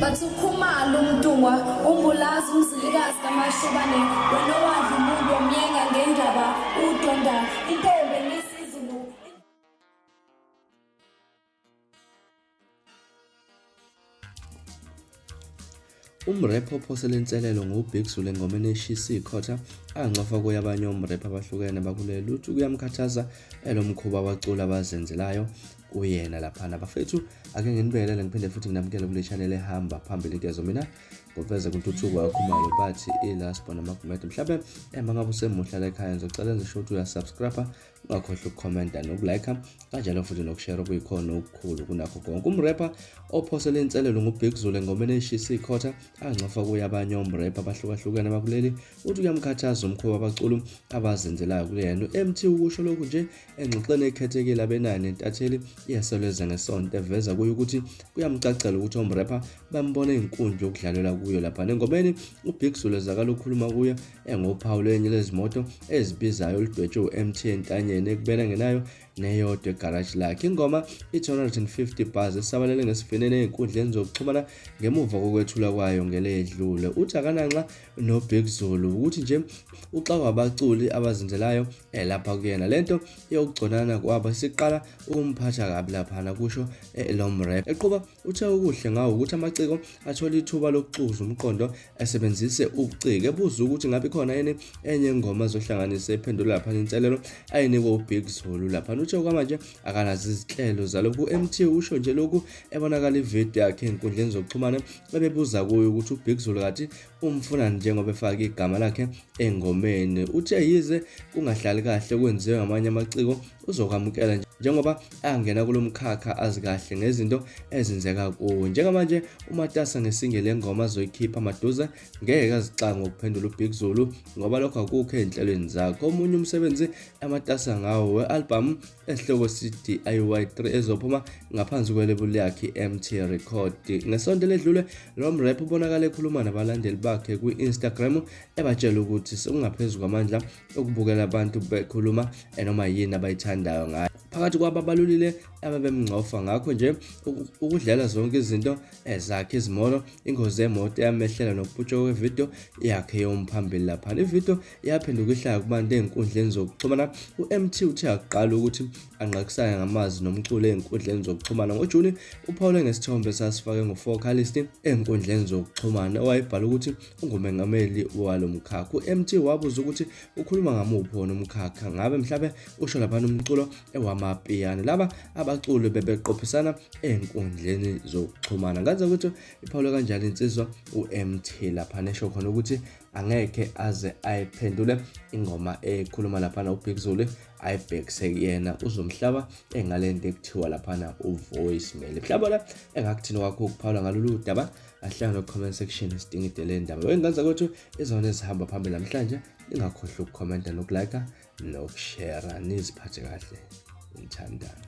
bathi ukhumalo umdungwa umbulazi umzilikazi kamashobane wena wadla umuntu wamyenga ngendaba udonda intombi ngesizulu. uMropha ophosela inselelo nguBig Zulu engomeni eshisa ikhotha ancofa kuye abanye oMropha abahlukene bakuleli lutho kuyamkhathaza elomkhuba wacula abazenzelayo uyena laphana. Bafethu ake nginibelele ngiphinde futhi nginamukele kule channel ehamba phambili nkezo mina ngiveze kuntuthuko yakhumalo bathi iLaspo namagumedu mhlawumbe mangabe usemuhla la ekhaya ngizocela ngisho ukuthi uyasubscribe ungakhohlwa ukukhomenta nokulike kanjalo futhi nokushare okuyikhona okukhulu kunakho konke. uMropha ophosela inselelo nguBig Zulu engomeni eshisa ikhotha ancofa kuye abanye oMropha abahlukahlukene bakuleli uthi kuyamkhathaza umkhuba abaculu abazenzelayo kulena. uMT ukusho lokhu nje engxoxweni ekhethekile abenani nentatheli iyaseleza ngesonto eveza kuye ukuthi kuyamcacela ukuthi oMropha bambone inkundla yokudlalela kuyo lapha engomeni. uBig Zulu ezakala ukukhuluma kuyo engophawu lenye lezimoto ezibizayo oludwetshwe uMT entanyeni ekubena ngenayo neyodwa egarage lakhe. ingoma i250 bars esabalele ngesivinini einkundleni zokuxhumana ngemuva kokwethula kwayo ngeledlule. uthi akananxa noBig Zulu ukuthi nje uxa wabaculi abazenzelayo lapha kuyena lento yokugconana kwaba siqala ukumphatha kabi laphana kusho lo mrap eqhuba. uthe ukuhle ngawo ukuthi amaciko athola ithuba lokuxuza umqondo esebenzise ubuciko ebuza ukuthi ngabe khona yini enye ingoma zohlanganisa ephendula lapha inselelo ayinikwe uBig Zulu lapha. uthe kwamanje akanazi izihlelo zalokhu. uMT usho nje lokhu ebonakala ivideo yakhe enkundleni zokuxhumana bebebuza kuyo ukuthi uBig Zulu kathi umfuna njengoba efaka igama lakhe engomeni. uthe yize kungahlali kahle kwenziwe ngamanye amaciko uzokwamukela njengoba angena kulomkhakha azi kahle ngezinto ezenzeka kuwo. njengamanje uMatasa ngesingele engoma azoyikhipha amaduze ngeke azixanga ukuphendula uBig Zulu ngoba lokho akukho enhlelweni zakhe. omunye umsebenzi aMatasa ngawo wealbum esihloko sithi IY3 ezophuma ngaphansi kwelebuli yakhe MT Record. ngesonto ledlule lo mrap ubonakala ekhuluma nabalandeli bakhe kwi-Instagram ebatshela ukuthi sekungaphezulu kwamandla ukubukela abantu bekhuluma noma yini abayithandayo ngayo. phakathi kwababalulile ababemncofa ngakho nje ukudlala zonke izinto ezakhe izimoto ingozi yemoto yamehlela nokuputshwa kwevideo yakhe yomphambili lapha. ivideo yaphenduka ihlaya kubantu einkundleni zokuxhumana. uMT uthe aqala ukuthi anqakisane ngamazwi nomculo einkundleni zokuxhumana. ngoJuni uphawule ngesithombe sasifake ngo-vocalist einkundleni zokuxhumana owayebhala ukuthi ungumengameli walo mkhakha. uMT wabuza ukuthi ukhuluma ngamuphi wona umkhakha ngabe mhlawumbe usho lapha umculo ewamapiyano laba abaculi bebeqophisana einkundleni zokuxhumana. ngaze ukuthi iphawule kanjalo insizwa uMT lapha nesho khona ukuthi angeke aze ayiphendule ingoma ekhuluma lapha uBig Zulu ayibhekise kuyena uzomhlaba engalento ekuthiwa lapha uvoicemail. mhlaba la engakuthina kwakho ukuphawula ngalolu daba ahlanga no comment section sidingide le ndaba. wengenza ukuthi izona ezihamba phambili namhlanje ingakhohlwa ukukhomenta nokulike nokushare. niziphathe kahle. ngithanda